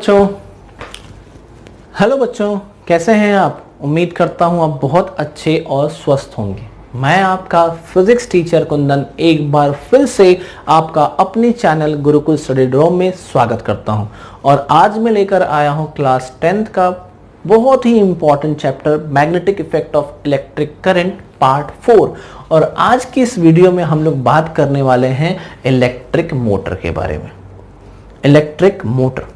बच्चों, हेलो बच्चों, कैसे हैं आप। उम्मीद करता हूं आप बहुत अच्छे और स्वस्थ होंगे। मैं आपका फिजिक्स टीचर कुंदन एक बार फिर से आपका अपने चैनल गुरुकुल स्टडी ड्रॉम में स्वागत करता हूं। और आज मैं लेकर आया हूं क्लास 10th का बहुत ही important chapter magnetic effect of electric current part 4। और आज की इस वीडियो में हम लोग बात करने वाले हैं इलेक्ट्रिक मोटर के बारे में। इलेक्ट्रिक मोटर,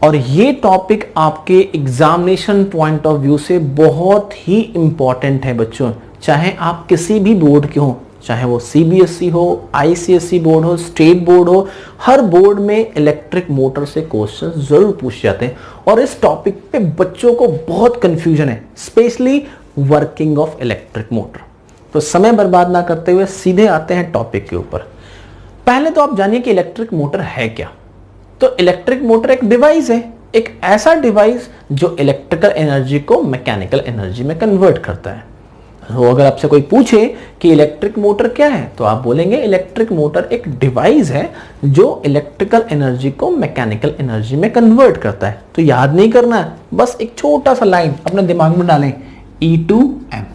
और ये टॉपिक आपके एग्जामिनेशन पॉइंट ऑफ व्यू से बहुत ही इंपॉर्टेंट है बच्चों। चाहे आप किसी भी बोर्ड के हो, चाहे वो सीबीएसई हो, आईसीएसई बोर्ड हो, स्टेट बोर्ड हो, हर बोर्ड में इलेक्ट्रिक मोटर से क्वेश्चन जरूर पूछे जाते हैं। और इस टॉपिक पे बच्चों को बहुत कंफ्यूजन है, specially working of electric motor. तो समय बर्बाद ना करते हुए सीधे आते हैं टॉपिक के ऊपर। पहले तो आप जानिए कि इलेक्ट्रिक मोटर है क्या। तो इलेक्ट्रिक मोटर एक डिवाइस है, एक ऐसा डिवाइस जो इलेक्ट्रिकल एनर्जी को मैकेनिकल एनर्जी में कन्वर्ट करता है। तो अगर आपसे कोई पूछे कि इलेक्ट्रिक मोटर क्या है, तो आप बोलेंगे इलेक्ट्रिक मोटर एक डिवाइस है जो इलेक्ट्रिकल एनर्जी को मैकेनिकल एनर्जी में कन्वर्ट करता है। तो याद नहीं करना है, बस एक छोटा सा लाइन अपने दिमाग में डालें, E/M,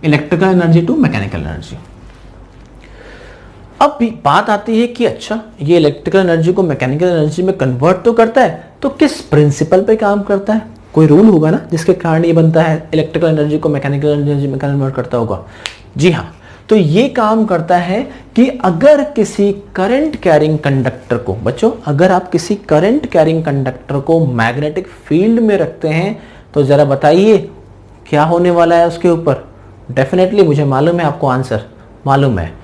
electrical energy to mechanical energy. अब भी बात आती है कि अच्छा, ये इलेक्ट्रिकल एनर्जी को मैकेनिकल एनर्जी में कन्वर्ट तो करता है, तो किस प्रिंसिपल पे काम करता है। कोई रूल होगा ना जिसके कारण ये बनता है, इलेक्ट्रिकल एनर्जी को मैकेनिकल एनर्जी में कन्वर्ट करता होगा। जी हाँ, तो ये काम करता है कि अगर किसी करंट कैरिंग कंडक्टर को, बच्चों अगर आप किसी करंट कैरिंग कंडक्टर को मैग्नेटिक फील्ड में रखते हैं, तो जरा बताइए क्या होने वाला है उसके ऊपर। डेफिनेटली मुझे मालूम है, आपको आंसर मालूम है।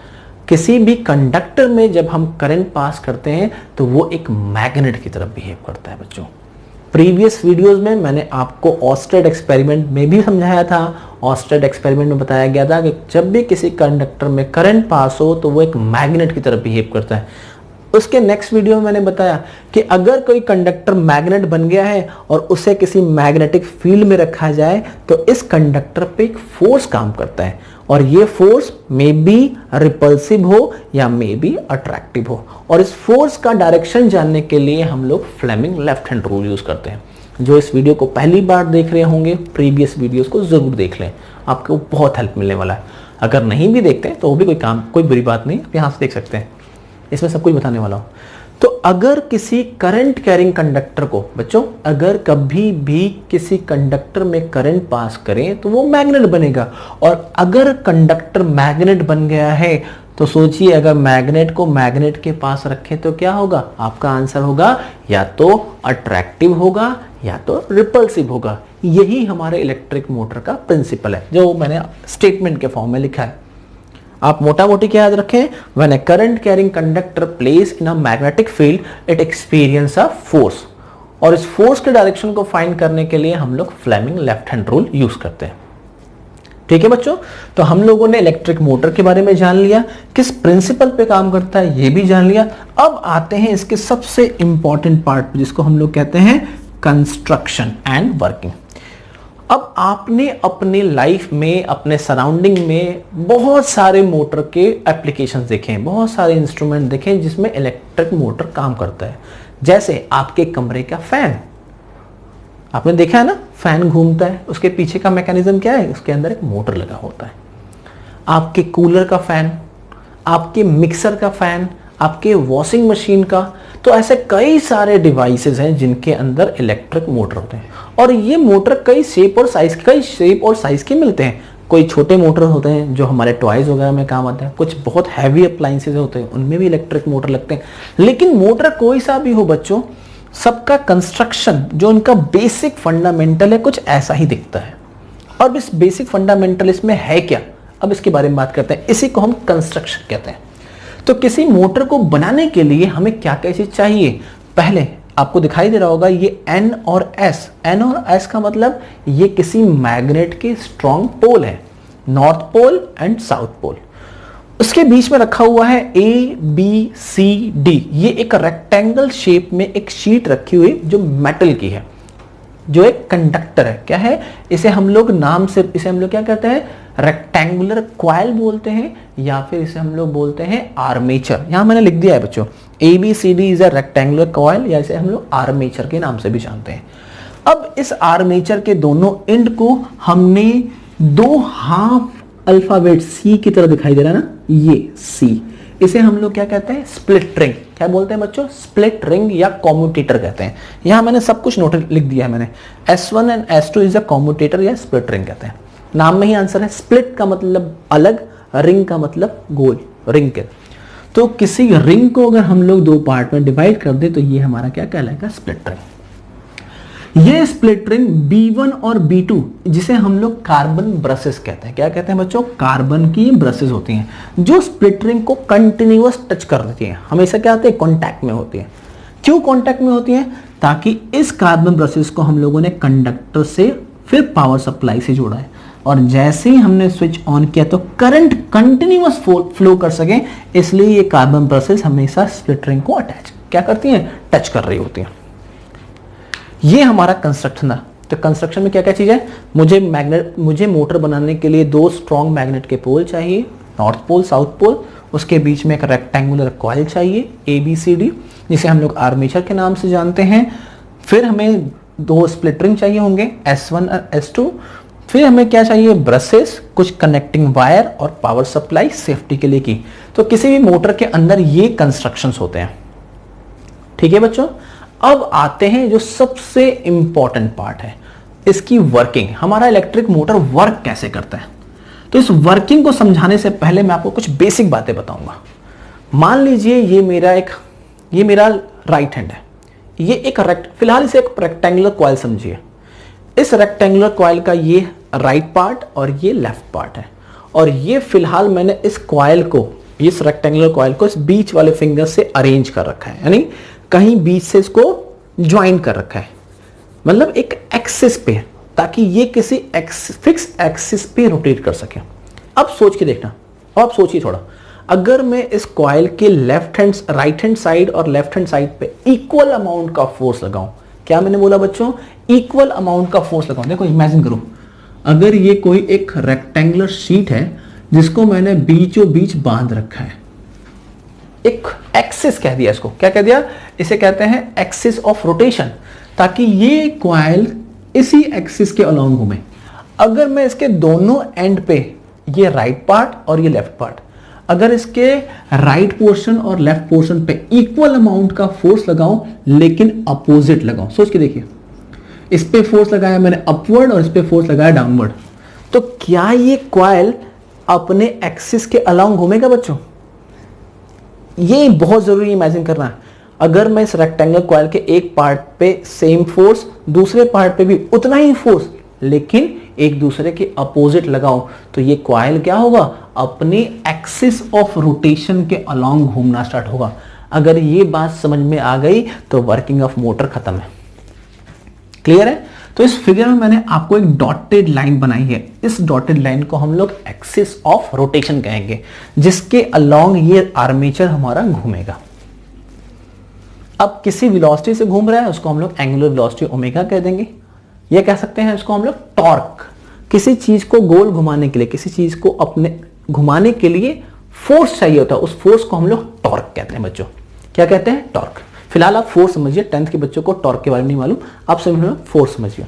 किसी भी कंडक्टर में जब हम करंट पास करते हैं तो वो एक मैग्नेट की तरफ बिहेव करता है बच्चों। प्रीवियस वीडियोस में मैंने आपको ऑस्टेड एक्सपेरिमेंट में भी समझाया था। ऑस्टेड एक्सपेरिमेंट में बताया गया था कि जब भी किसी कंडक्टर में करंट पास हो तो वो एक मैग्नेट की तरफ बिहेव करता है। उसके नेक्स्ट वीडियो में मैंने बताया कि अगर कोई कंडक्टर मैग्नेट बन गया है और उसे किसी मैग्नेटिक फील्ड में रखा जाए तो इस कंडक्टर पे एक फोर्स काम करता है, और ये फोर्स मे बी रिपल्सिव हो या मे बी अट्रैक्टिव हो। और इस फोर्स का डायरेक्शन जानने के लिए हम लोग Fleming left hand rule use करते हैं। जो इस वीडियो को पहली बार देख रहे होंगे, प्रीवियस वीडियोस को जरूर देख लें, आपको बहुत हेल्प मिलने वाला है। अगर नहीं भी देखते हैं तो वो भी कोई बुरी बात नहीं, आप यहाँ से देख सकते हैं, इसमें सब कुछ बताने वाला हूं। तो अगर किसी करंट कैरिंग कंडक्टर को, बच्चों अगर कभी भी किसी कंडक्टर में करंट पास करें तो वो मैग्नेट बनेगा। और अगर कंडक्टर मैग्नेट बन गया है तो सोचिए, अगर मैग्नेट को मैग्नेट के पास रखें तो क्या होगा। आपका आंसर होगा या तो अट्रैक्टिव होगा या तो रिपल्सिव होगा। यही हमारे इलेक्ट्रिक मोटर का प्रिंसिपल है, जो मैंने स्टेटमेंट के फॉर्म में लिखा है। आप मोटा मोटी क्या याद रखें, when A current carrying conductor place in a magnetic field it experience a force. और इस फोर्स के डायरेक्शन को फाइंड करने के लिए हम लोग Fleming left hand rule use करते हैं। ठीक है बच्चों, तो हम लोगों ने इलेक्ट्रिक मोटर के बारे में जान लिया, किस प्रिंसिपल पे काम करता है ये भी जान लिया। अब आते हैं इसके सबसे इंपॉर्टेंट पार्ट जिसको हम लोग कहते हैं कंस्ट्रक्शन एंड वर्किंग। अब आपने अपने लाइफ में, अपने सराउंडिंग में बहुत सारे मोटर के एप्लीकेशंस देखे हैं, बहुत सारे इंस्ट्रूमेंट देखे हैं जिसमें इलेक्ट्रिक मोटर काम करता है। जैसे आपके कमरे का फैन, आपने देखा है ना, फैन घूमता है, उसके पीछे का मैकेनिज्म क्या है, उसके अंदर एक मोटर लगा होता है। आपके कूलर का फैन, आपके मिक्सर का फैन, आपके वॉशिंग मशीन का, तो ऐसे कई सारे डिवाइसेस हैं जिनके अंदर इलेक्ट्रिक मोटर होते हैं। और ये मोटर कई शेप और साइज के मिलते हैं। कोई छोटे मोटर होते हैं जो हमारे टॉयज वगैरह में काम आते हैं, कुछ बहुत हैवी अप्लायंसेस होते हैं उनमें भी इलेक्ट्रिक मोटर लगते हैं। लेकिन मोटर कोई सा भी हो बच्चों, सबका कंस्ट्रक्शन जो उनका बेसिक फंडामेंटल है कुछ ऐसा ही दिखता है। और इस बेसिक फंडामेंटल इसमें है क्या, अब इसके बारे में बात करते हैं। इसी को हम कंस्ट्रक्शन कहते हैं। तो किसी मोटर को बनाने के लिए हमें क्या क्या चीज चाहिए। पहले आपको दिखाई दे रहा होगा ये N और S। N और S का मतलब ये किसी मैग्नेट के स्ट्रॉन्ग पोल है, north pole and south pole. उसके बीच में रखा हुआ है ABCD। ये एक रेक्टेंगल शेप में एक शीट रखी हुई जो मेटल की है, जो एक कंडक्टर है। क्या है, इसे हम लोग क्या कहते हैं, रेक्टेंगुलर क्वाइल बोलते हैं या फिर इसे हम लोग बोलते हैं आर्मेचर। यहां मैंने लिख दिया है बच्चों, ABCD is a rectangular coil, या इसे हम लोग आर्मेचर के नाम से भी जानते हैं। अब इस आर्मेचर के दोनों एंड को हमने दो हाफ अल्फाबेट C की तरह दिखाई दे रहा है ना, ये C, इसे हम लोग क्या कहते हैं, स्प्लिट रिंग। क्या बोलते हैं बच्चों, स्प्लिट रिंग या कॉम्यूटेटर कहते हैं। यहां मैंने सब कुछ नोट लिख दिया है मैंने, S1 and S2 is a commutator या स्प्लिट रिंग कहते हैं। नाम में ही आंसर है, स्प्लिट का मतलब अलग, रिंग का मतलब गोल, रिंग के। तो किसी रिंग को अगर हम लोग दो पार्ट में डिवाइड कर दे तो ये हमारा क्या कहलाएगा, स्प्लिट रिंग। ये स्प्लिट रिंग B1 और B2 जिसे हम लोग कार्बन ब्रशेस कहते हैं। क्या कहते हैं बच्चों, कार्बन की ब्रशेस होती हैं जो स्प्लिट रिंग को कंटिन्यूअस टच कर देती हैं, हमेशा क्या होते हैं, कांटेक्ट में होती हैं। क्यों कांटेक्ट में होती हैं, ताकि इस कार्बन ब्रशेस को हम लोगों ने कंडक्टर से फिर पावर सप्लाई से जोड़ा है, और जैसे ही हमने स्विच ऑन किया तो करंट कंटिन्यूअस फ्लो कर सके, इसलिए ये कार्बन ब्रशेस हमेशा स्प्लिट रिंग को अटैच क्या करती हैं, टच कर रही होती हैं। ये हमारा कंस्ट्रक्शन है। तो कंस्ट्रक्शन में क्या क्या चीज है, मुझे मोटर बनाने के लिए दो स्ट्रॉन्ग मैग्नेट के पोल चाहिए, नॉर्थ पोल साउथ पोल, उसके बीच में एक रेक्टेंगुलर कॉइल चाहिए ABCD जिसे हम लोग आर्मेचर के नाम से जानते हैं। फिर हमें दो स्प्लिट रिंग चाहिए होंगे S1 और S2। फिर हमें क्या चाहिए, ब्रशेस, कुछ कनेक्टिंग वायर और पावर सप्लाई सेफ्टी के लिए की। तो किसी भी मोटर के अंदर ये कंस्ट्रक्शंस होते हैं। ठीक है बच्चों, अब आते हैं जो सबसे इंपॉर्टेंट पार्ट है, इसकी वर्किंग। हमारा इलेक्ट्रिक मोटर वर्क कैसे करता है। तो इस वर्किंग को समझाने से पहले मैं आपको कुछ बेसिक बातें बताऊंगा। मान लीजिए ये मेरा राइट हैंड है, ये एक फिलहाल इसे एक रेक्टेंगुलर कॉइल समझिए। इस रेक्टेंगुलर कॉइल का ये राइट पार्ट और ये लेफ्ट पार्ट है, और ये फिलहाल मैंने इस रेक्टेंगुलर कॉइल को इस बीच वाले फिंगर से अरेंज कर रखा है, यानी कहीं बीच से इसको ज्वाइन कर रखा है, मतलब एक एक्सिस पे, ताकि ये किसी फिक्स एक्सिस पे रोटेट कर सके। अब सोच के देखना, अब सोचिए थोड़ा, अगर मैं इस कॉइल के राइट हैंड साइड और लेफ्ट हैंड साइड पे इक्वल अमाउंट का फोर्स लगाऊं, क्या मैंने बोला बच्चों, इक्वल अमाउंट का फोर्स लगाऊं। देखो इमेजिन करो, अगर ये कोई एक रेक्टेंगुलर शीट है जिसको मैंने बीचों बीच बांध रखा है, एक एक्सिस कह दिया इसको, क्या कह दिया, इसे कहते हैं एक्सिस ऑफ रोटेशन, ताकि ये कॉइल इसी एक्सिस के अलोंग घूमे। अगर मैं इसके दोनों एंड पे, ये राइट पार्ट और ये लेफ्ट पार्ट, अगर इसके राइट पोर्शन और लेफ्ट पोर्शन पे इक्वल अमाउंट का फोर्स लगाऊं लेकिन अपोजिट लगाऊं, सोच के देखिए, इस पे फोर्स लगाया मैंने अपवर्ड और इस पे फोर्स लगाया डाउनवर्ड, तो क्या ये कॉइल अपने एक्सिस के अलोंग घूमेगा बच्चों। ये बहुत जरूरी इमेजिन करना है। अगर मैं इस रेक्टेंगुलर कॉइल के एक पार्ट पे सेम फोर्स, दूसरे पार्ट पे भी उतना ही फोर्स, लेकिन एक दूसरे के अपोजिट लगाऊं, तो ये कॉइल क्या होगा, अपने एक्सिस ऑफ रोटेशन के अलोंग घूमना स्टार्ट होगा। अगर ये बात समझ में आ गई तो वर्किंग ऑफ मोटर खत्म है। क्लियर है। तो इस फिगर में मैंने आपको एक डॉटेड लाइन बनाई है, इस डॉटेड लाइन को हम लोग एक्सिस ऑफ रोटेशन कहेंगे, जिसके अलोंग ये आर्मेचर हमारा घूमेगा। अब किसी वेलोसिटी से घूम रहा है, उसको हम लोग एंगुलर वेलोसिटी ओमेगा कह देंगे, या कह सकते हैं इसको हम लोग टॉर्क। किसी चीज को गोल घुमाने के लिए, किसी चीज को अपने घुमाने के लिए फोर्स चाहिए होता है, उस फोर्स को हम लोग टॉर्क कहते हैं बच्चों। क्या कहते हैं, टॉर्क। फिलहाल आप फोर्स समझिए, 10th के बच्चों को टॉर्क के बारे में नहीं मालूम, आप समझ फोर्स समझिए।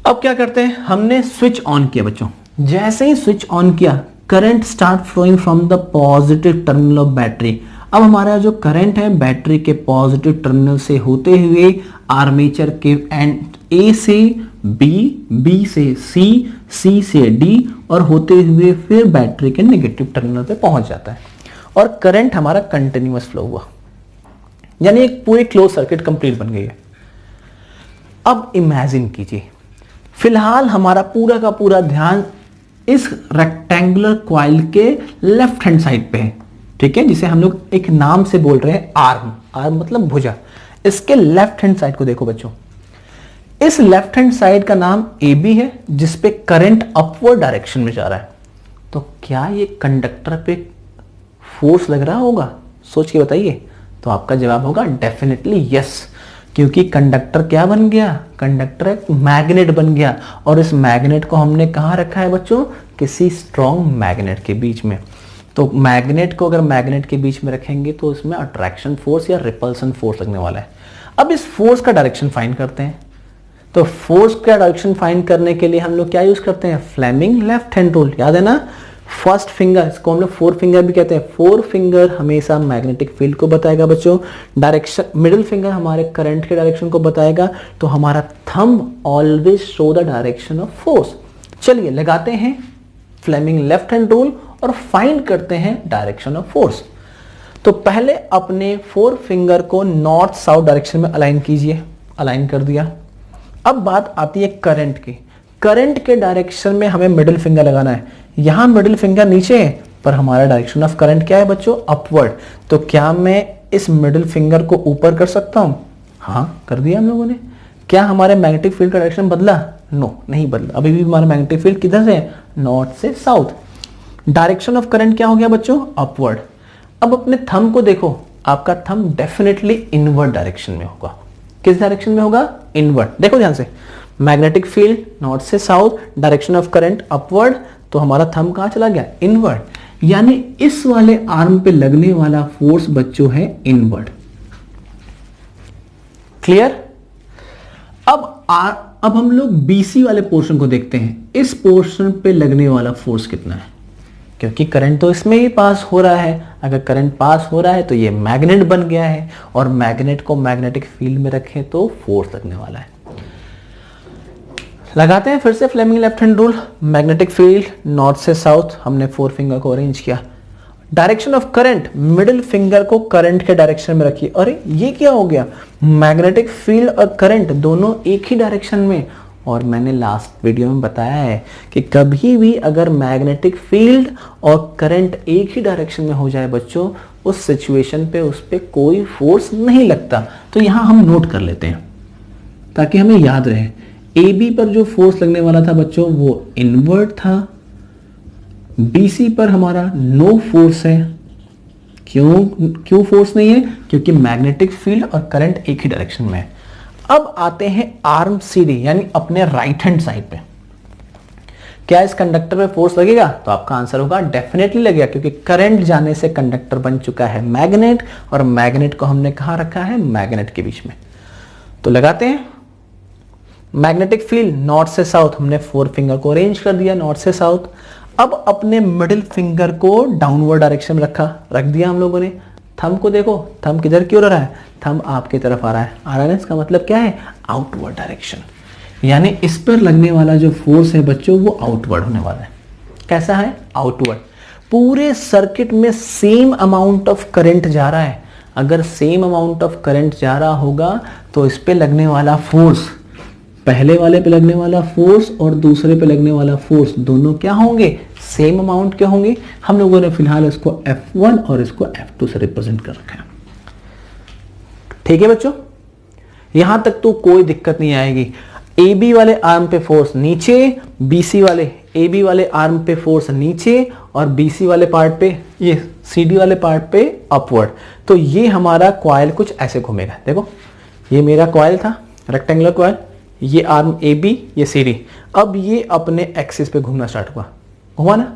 अब क्या करते हैं, हमने स्विच ऑन किया बच्चों, जैसे ही स्विच ऑन किया current start flowing from the positive terminal of battery. अब हमारा जो करंट है बैटरी के पॉजिटिव टर्मिनल से होते हुए आर्मेचर के एंड ए से बी, बी से सी, सी से डी और होते हुए फिर बैटरी के नेगेटिव टर्मिनल पे पहुंच जाता है, और करंट हमारा कंटिन्यूअस फ्लो हुआ, यानी एक पूरी क्लोज सर्किट कंप्लीट बन गई है। अब इमेजिन कीजिए, फिलहाल हमारा पूरा का पूरा ध्यान इस रेक्टेंगुलर कॉइल के लेफ्ट हैंड साइड पे है, ठीक है, जिसे हम लोग एक नाम से बोल रहे हैं आर्म। आर्म मतलब भुजा। इसके लेफ्ट हैंड साइड को देखो बच्चों, इस लेफ्ट हैंड साइड का नाम AB है, जिसपे करंट अपवर्ड डायरेक्शन में जा रहा है। तो क्या ये कंडक्टर पे फोर्स लग रहा होगा, सोच के बताइए। तो आपका जवाब होगा डेफिनेटली यस, क्योंकि कंडक्टर क्या बन गया, कंडक्टर एक मैग्नेट बन गया, और इस मैग्नेट को हमने कहाँ रखा है बच्चों, किसी स्ट्रॉन्ग मैग्नेट के बीच में। तो मैग्नेट को अगर मैग्नेट के बीच में रखेंगे तो इसमें अट्रैक्शन फोर्स या रिपल्सन फोर्स लगने वाला है। अब इस फोर्स का डायरेक्शन फाइंड करते हैं। तो फोर्स का डायरेक्शन फाइंड करने के लिए हम लोग क्या यूज करते हैं, फ्लेमिंग लेफ्ट हैंड रूल। याद है ना, फर्स्ट फिंगर, इसको हम लोग फोर फिंगर भी कहते हैं। फोर फिंगर हमेशा मैग्नेटिक फील्ड को बताएगा बच्चों, डायरेक्शन, मिडिल फिंगर हमारे करंट के डायरेक्शन को बताएगा, तो हमारा thumb always show the direction of force. चलिए लगाते हैं फ्लेमिंग लेफ्ट हैंड रूल और फाइंड करते हैं डायरेक्शन ऑफ फोर्स। तो पहले अपने फोर फिंगर को नॉर्थ साउथ डायरेक्शन में अलाइन कीजिए, अलाइन कर दिया। अब बात आती है करंट की। करंट के डायरेक्शन में हमें मिडिल फिंगर लगाना है। यहां मिडिल फिंगर नीचे है, पर हमारा डायरेक्शन ऑफ करंट क्या है बच्चों, अपवर्ड। तो क्या मैं इस मिडिल फिंगर को ऊपर कर सकता हूं, हाँ कर दिया हम लोगों ने। क्या हमारे मैग्नेटिक फील्ड का डायरेक्शन बदला, नो नहीं बदला, अभी भी हमारा मैग्नेटिक फील्ड किधर से है, नॉर्थ से साउथ। डायरेक्शन ऑफ करंट क्या हो गया बच्चों, अपवर्ड। अब अपने थंब को देखो, आपका थंब डेफिनेटली इनवर्ड डायरेक्शन में होगा। किस डायरेक्शन में होगा, इनवर्ड। देखो ध्यान से, मैग्नेटिक फील्ड नॉर्थ से south, direction of current upward, तो हमारा थंब कहां चला गया, इनवर्ड। यानी इस वाले आर्म पे लगने वाला फोर्स बच्चों है इनवर्ड। क्लियर। अब हम लोग बीसी वाले पोर्शन को देखते हैं। इस पोर्शन पे लगने वाला फोर्स कितना है, क्योंकि करंट तो इसमें ही पास हो रहा है। अगर करंट पास हो रहा है तो ये मैग्नेट बन गया है, और मैग्नेट को मैग्नेटिक फील्ड में रखें तो फोर्स लगने वाला है। लगाते हैं फिर से Fleming left hand rule. Magnetic field north से साउथ, हमने फोर फिंगर को अरेंज किया। Direction of current, middle finger को करंट के डायरेक्शन में रखिए। अरे ये क्या हो गया, मैग्नेटिक फील्ड और करंट दोनों एक ही डायरेक्शन में। और मैंने लास्ट वीडियो में बताया है कि कभी भी अगर मैग्नेटिक फील्ड और करंट एक ही डायरेक्शन में हो जाए बच्चों, उस सिचुएशन पे उस पे कोई फोर्स नहीं लगता। तो यहां हम नोट कर लेते हैं ताकि हमें याद रहे। ए बी पर जो फोर्स लगने वाला था बच्चों वो इनवर्ड था। बीसी पर हमारा नो फोर्स है। क्यों फोर्स नहीं है, क्योंकि मैग्नेटिक फील्ड और करंट एक ही डायरेक्शन में है। अब आते हैं आर्म सीडी, यानी अपने राइट हैंड साइड पे। क्या इस कंडक्टर पे फोर्स लगेगा, तो आपका आंसर होगा डेफिनेटली लगेगा, क्योंकि करंट जाने से कंडक्टर बन चुका है मैग्नेट, और मैग्नेट को हमने कहां रखा है, मैग्नेट के बीच में। तो लगाते हैं मैग्नेटिक फील्ड नॉर्थ से साउथ, हमने फोर फिंगर को अरेंज कर दिया नॉर्थ से साउथ। अब अपने मिडिल फिंगर को डाउनवर्ड डायरेक्शन में रख दिया हम लोगों ने। थंब को देखो, थंब किधर की ओर आ रहा है, थंब आपकी तरफ आ रहा है। इसका मतलब क्या है, आउटवर्ड डायरेक्शन। यानी इस पर लगने वाला जो फोर्स है बच्चों वो आउटवर्ड होने वाला है। कैसा है, आउटवर्ड। पूरे सर्किट में सेम अमाउंट ऑफ करंट जा रहा है। अगर सेम अमाउंट ऑफ करंट जा रहा होगा तो इस पे लगने वाला फोर्स, पहले वाले पे लगने वाला फोर्स और दूसरे पे लगने वाला फोर्स, दोनों क्या होंगे, सेम अमाउंट के होंगे। हम लोगों ने फिलहाल इसको F1 और इसको F2 से रिप्रेजेंट कर रखा है। ठीक है बच्चों, यहां तक तो कोई दिक्कत नहीं आएगी। ए बी वाले आर्म पे फोर्स नीचे, बीसी वाले ए बी वाले आर्म पे फोर्स नीचे, और बीसी वाले पार्ट पे, ये सीडी वाले पार्ट पे अपवर्ड। तो ये हमारा कॉइल कुछ ऐसे घूमेगा। देखो ये मेरा कॉइल था, रेक्टेंगुलर कॉइल, ये आर्म ए बी, ये सीडी। अब ये अपने एक्सिस पे घूमना स्टार्ट हुआ, घुमा ना।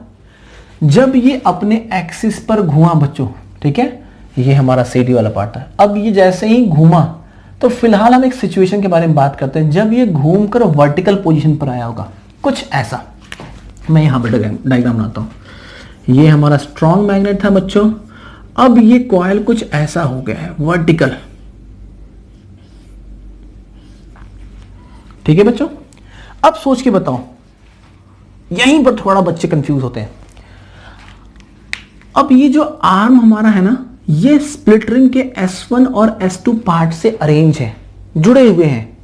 जब ये अपने एक्सिस पर घुमा बच्चों, ठीक है, ये हमारा सीडी वाला पार्ट था। अब ये जैसे ही घूमा, तो फिलहाल हम एक सिचुएशन के बारे में बात करते हैं। जब ये घूमकर वर्टिकल पोजीशन पर आया होगा, कुछ ऐसा, मैं यहां पर डायग्राम बनाता हूं। ये हमारा स्ट्रॉन्ग मैग्नेट था बच्चों। अब ये कॉइल कुछ ऐसा हो गया है, वर्टिकल। ठीक है बच्चों, अब सोच के बताओ, यहीं पर थोड़ा बच्चे कंफ्यूज होते हैं। अब ये जो आर्म हमारा है ना, ये स्प्लिट रिंग के S1 और S2 पार्ट से अरेंज है, जुड़े हुए हैं।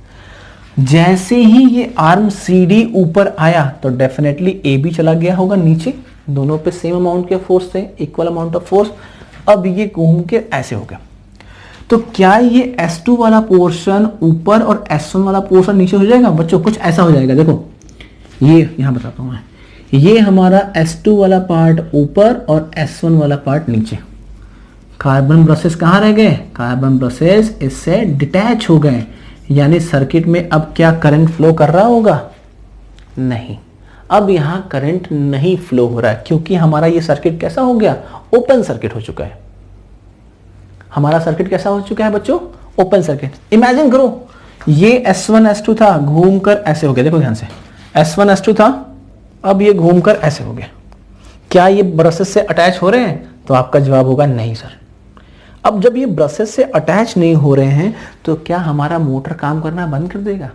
जैसे ही ये आर्म CD ऊपर आया तो डेफिनेटली AB चला गया होगा नीचे। दोनों पे सेम अमाउंट के फोर्स थे, इक्वल अमाउंट ऑफ फोर्स। अब ये घूम के ऐसे हो गया। तो क्या ये S2 वाला पोर्शन ऊपर और S1 वाला पोर्शन नीचे हो जाएगा बच्चों? कुछ ऐसा हो जाएगा। देखो ये यहां बताता हूं मैं, ये हमारा S2 वाला पार्ट ऊपर और S1 वाला पार्ट नीचे। कार्बन ब्रशेस कहाँ रह गए, कार्बन ब्रशेस इससे डिटैच हो गए, यानी सर्किट में अब क्या करंट फ्लो कर रहा होगा, नहीं, अब यहां करंट नहीं फ्लो हो रहा है, क्योंकि हमारा ये सर्किट कैसा हो गया, ओपन सर्किट हो चुका है। हमारा सर्किट कैसा हो चुका है बच्चों, ओपन सर्किट। इमेजिन करो ये S1 S2 था, घूमकर ऐसे हो गया, देखो ध्यान से, S1 S2 था, अब ये घूमकर ऐसे हो गया। क्या ये ब्रशेस से अटैच हो रहे हैं, तो आपका जवाब होगा नहीं सर। अब जब ये ब्रशेस से अटैच नहीं हो रहे हैं तो क्या हमारा मोटर काम करना बंद कर देगा,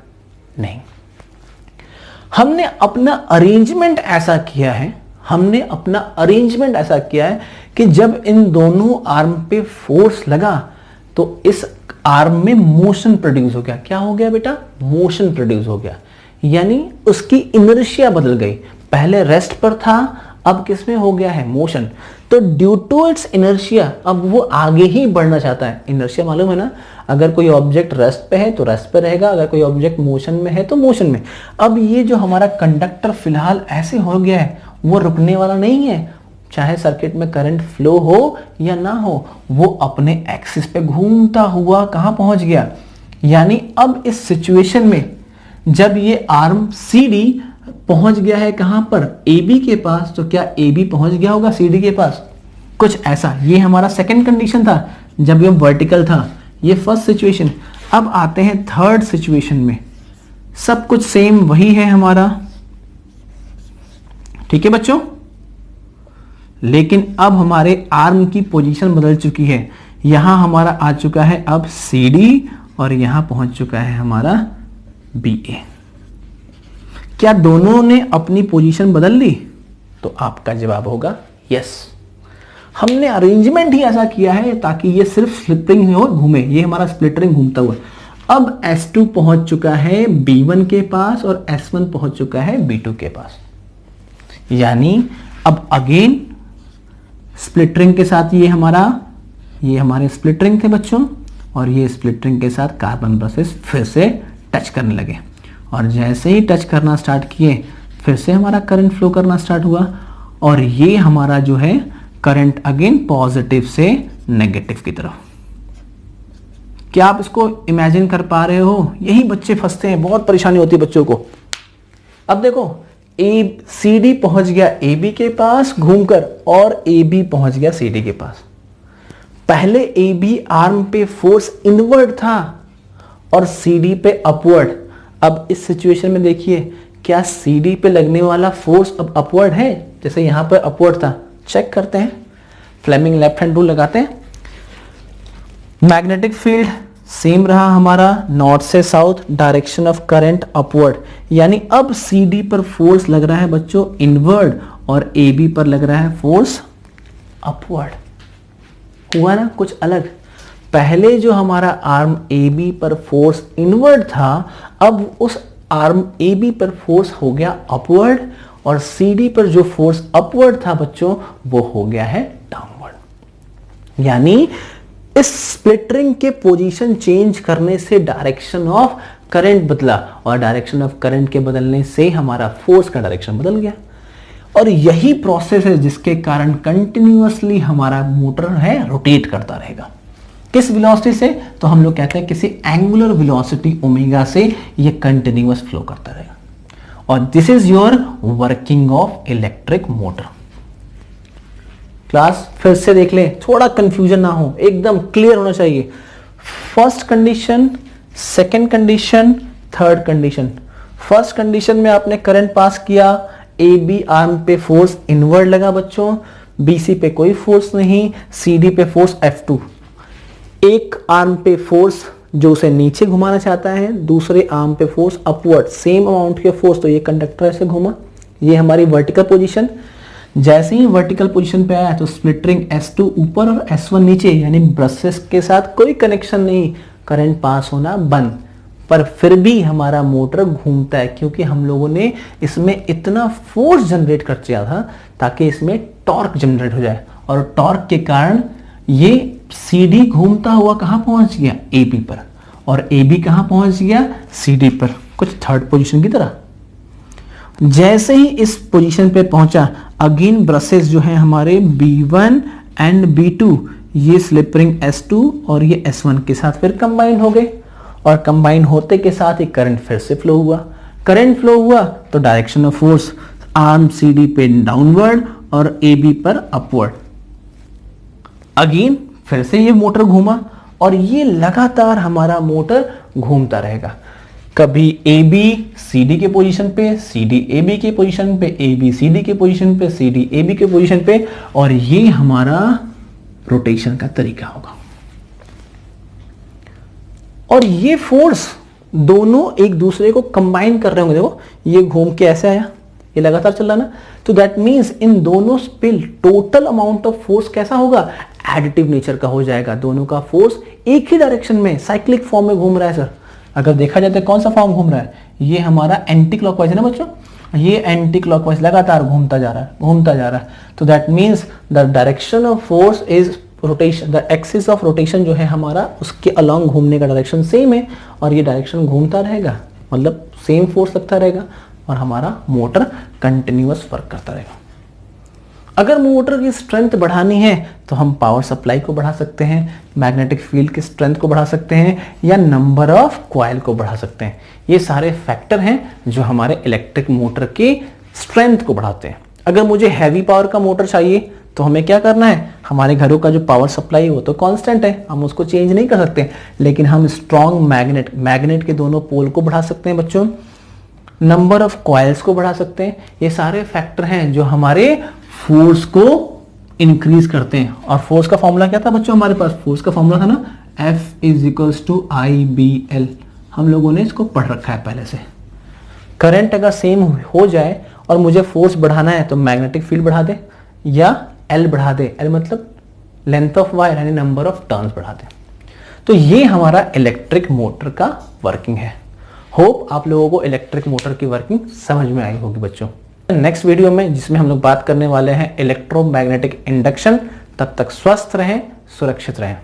नहीं। हमने अपना अरेंजमेंट ऐसा किया है, हमने अपना अरेंजमेंट ऐसा किया है कि जब इन दोनों आर्म पे फोर्स लगा तो इस आर्म में मोशन प्रोड्यूस हो गया। क्या हो गया बेटा, मोशन प्रोड्यूस हो गया, यानी उसकी इनर्शिया बदल गई। पहले रेस्ट पर था, अब किस में हो गया है, मोशन। तो ड्यू टू इट्स इनर्शिया अब वो आगे ही बढ़ना चाहता है। इनर्शिया मालूम है ना, अगर कोई ऑब्जेक्ट रेस्ट पे है तो रेस्ट पे रहेगा, अगर कोई ऑब्जेक्ट मोशन में है तो मोशन में। अब ये जो हमारा कंडक्टर फिलहाल ऐसे हो गया है, वो रुकने वाला नहीं है, चाहे सर्किट में करंट फ्लो हो या ना हो, वो अपने एक्सिस पे घूमता हुआ कहां पहुंच गया। यानी अब इस सिचुएशन में जब ये आर्म CD पहुंच गया है कहां पर, AB के पास, तो क्या AB पहुंच गया होगा CD के पास, कुछ ऐसा। ये हमारा सेकंड कंडीशन था जब ये वर्टिकल था, ये फर्स्ट सिचुएशन। अब आते हैं थर्ड सिचुएशन में, सब कुछ सेम वही है हमारा, ठीक है बच्चों, लेकिन अब हमारे आर्म की पोजीशन बदल चुकी है। यहां हमारा आ चुका है अब CD और यहां पहुंच चुका है हमारा BA। क्या दोनों ने अपनी पोजीशन बदल ली, तो आपका जवाब होगा यस। हमने अरेंजमेंट ही ऐसा किया है ताकि ये सिर्फ स्प्लिट रिंग हो घूमे, ये हमारा स्प्लिट रिंग घूमता हुआ। अब S2 पहुंच चुका है B1 के पास और S1 पहुंच चुका है B2 के पास, यानी अब अगेन स्प्लिट रिंग के साथ ये हमारे स्प्लिट रिंग थे बच्चों, और ये स्प्लिट रिंग के साथ कार्बन ब्रशेस फिर से टच करने लगे, और जैसे ही टच करना स्टार्ट किए फिर से हमारा करंट फ्लो करना स्टार्ट हुआ, और ये हमारा जो है करंट अगेन पॉजिटिव से नेगेटिव की तरफ। क्या आप इसको इमेजिन कर पा रहे हो, यही बच्चे फंसते हैं, बहुत परेशानी होती है बच्चों को। अब देखो CD पहुंच गया AB के पास घूमकर, और AB पहुंच गया CD के पास। पहले AB आर्म पे फोर्स इनवर्ड था और CD पे अपवर्ड। अब इस सिचुएशन में देखिए, क्या CD पे लगने वाला फोर्स अब अपवर्ड है, जैसे यहां पर अपवर्ड था। चेक करते हैं, फ्लेमिंग लेफ्ट हैंड रूल लगाते हैं। मैग्नेटिक फील्ड सेम रहा हमारा, नॉर्थ से south, direction of current upward, यानी अब CD पर फोर्स लग रहा है बच्चों इनवर्ड और AB पर लग रहा है फोर्स अपवर्ड। हुआ ना कुछ अलग। पहले जो हमारा आर्म AB पर फोर्स इनवर्ड था, अब उस आर्म AB पर फोर्स हो गया अपवर्ड, और CD पर जो फोर्स अपवर्ड था बच्चों वो हो गया है डाउनवर्ड। यानी इस स्प्लिट रिंग के पोजीशन चेंज करने से डायरेक्शन ऑफ करंट बदला, और डायरेक्शन ऑफ करंट के बदलने से हमारा फोर्स का डायरेक्शन बदल गया। और यही प्रोसेस है जिसके कारण कंटिन्यूअसली हमारा मोटर है रोटेट करता रहेगा। किस वेलोसिटी से, तो हम लोग कहते हैं किसी एंगुलर वेलोसिटी ओमेगा से ये कंटिन्यूअस फ्लो करता रहेगा। और this is your working of electric motor. Class फिर से देख ले, थोड़ा कंफ्यूजन ना हो, एकदम क्लियर होना चाहिए। First condition, second condition, third condition. First condition में आपने करंट पास किया, AB आर्म पे फोर्स इनवर्ड लगा बच्चों, BC पे कोई फोर्स नहीं, CD पे फोर्स F2। एक आर्म पे फोर्स जो उसे नीचे घुमाना चाहता है, दूसरे आर्म पे फोर्स अपवर्ड, सेम अमाउंट के फोर्स, तो ये कंडक्टर ऐसे घूमा, ये हमारी वर्टिकल पोजीशन। जैसे ही वर्टिकल पोजीशन पे आया तो स्प्लिट रिंग S2 ऊपर और S1 नीचे, यानी ब्रशेस के साथ कोई कनेक्शन नहीं, करंट पास होना बंद। पर फिर भी हमारा मोटर घूमता है, क्योंकि हम लोगों ने इसमें इतना फोर्स जनरेट कर दिया था ताकि इसमें टॉर्क जनरेट हो जाए, और टॉर्क के कारण ये CD घूमता हुआ कहां पहुंच गया, AB पर, और AB कहां पहुंच गया, CD पर, कुछ थर्ड पोजीशन की तरह। जैसे ही इस पोजीशन पे पहुंचा, अगेन ब्रशेस जो है हमारे B1 एंड B2, ये स्लिप रिंग S2 और ये S1 के साथ फिर कंबाइन हो गए, और कंबाइन होते के साथ ही करंट फिर से फ्लो हुआ। करंट फ्लो हुआ तो direction of force arm CD पे डाउनवर्ड और AB पर अपवर्ड। अगेन फिर से ये मोटर घूमा, और ये लगातार हमारा मोटर घूमता रहेगा। कभी AB CD के पोजीशन पे, CD AB के पोजीशन पे, AB CD के पोजीशन पे, CD AB के पोजीशन पे, और ये हमारा रोटेशन का तरीका होगा। और ये फोर्स दोनों एक दूसरे को कंबाइन कर रहे होंगे। देखो ये घूम के ऐसे आया, ये लगातार चल रहा ना, तो दैट मींस इन दोनों पे टोटल अमाउंट ऑफ फोर्स कैसा होगा, एडिटिव नेचर का हो जाएगा। दोनों का फोर्स एक ही डायरेक्शन में साइक्लिक फॉर्म में घूम रहा है सर। अगर देखा जाए तो कौन सा फॉर्म घूम रहा है, ये हमारा एंटी क्लॉकवाइज है ना बच्चों, ये एंटी क्लॉकवाइज लगातार घूमता जा रहा है, घूमता जा रहा है। तो that means the direction of force is rotation, the axis of rotation जो है हमारा, उसके अलोंग घूमने का डायरेक्शन सेम है, और ये डायरेक्शन घूमता रहेगा, मतलब सेम फोर्स लगता रहेगा, और हमारा मोटर कंटिन्यूअस वर्क करता रहेगा। अगर मोटर की स्ट्रेंथ बढ़ानी है तो हम पावर सप्लाई को बढ़ा सकते हैं, मैग्नेटिक फील्ड की स्ट्रेंथ को बढ़ा सकते हैं, या नंबर ऑफ कॉइल को बढ़ा सकते हैं। ये सारे फैक्टर हैं जो हमारे इलेक्ट्रिक मोटर की स्ट्रेंथ को बढ़ाते हैं। अगर मुझे हैवी पावर का मोटर चाहिए तो हमें क्या करना है, हमारे घरों का जो पावर सप्लाई वो तो कांस्टेंट है, हम उसको चेंज नहीं कर सकते, लेकिन हम स्ट्रॉन्ग मैग्नेट के दोनों पोल को बढ़ा सकते हैं बच्चों, नंबर ऑफ कॉइल्स को बढ़ा सकते हैं। ये सारे फैक्टर हैं जो हमारे फोर्स को इंक्रीज करते हैं। और फोर्स का फॉर्मूला क्या था बच्चों हमारे पास, फोर्स का फॉर्मूला था ना F = IBL। हम लोगों ने इसको पढ़ रखा है पहले से। करंट अगर सेम हो जाए और मुझे फोर्स बढ़ाना है तो मैग्नेटिक फील्ड बढ़ा दे, या L बढ़ा दे, L मतलब लेंथ ऑफ वायर यानी नंबर ऑफ टर्न्स बढ़ा दे। तो ये हमारा इलेक्ट्रिक मोटर का वर्किंग है। होप आप लोगों को इलेक्ट्रिक मोटर की वर्किंग समझ में आई होगी बच्चों। नेक्स्ट वीडियो में जिसमें हम लोग बात करने वाले हैं इलेक्ट्रोमैग्नेटिक इंडक्शन, तब तक स्वस्थ रहें, सुरक्षित रहें।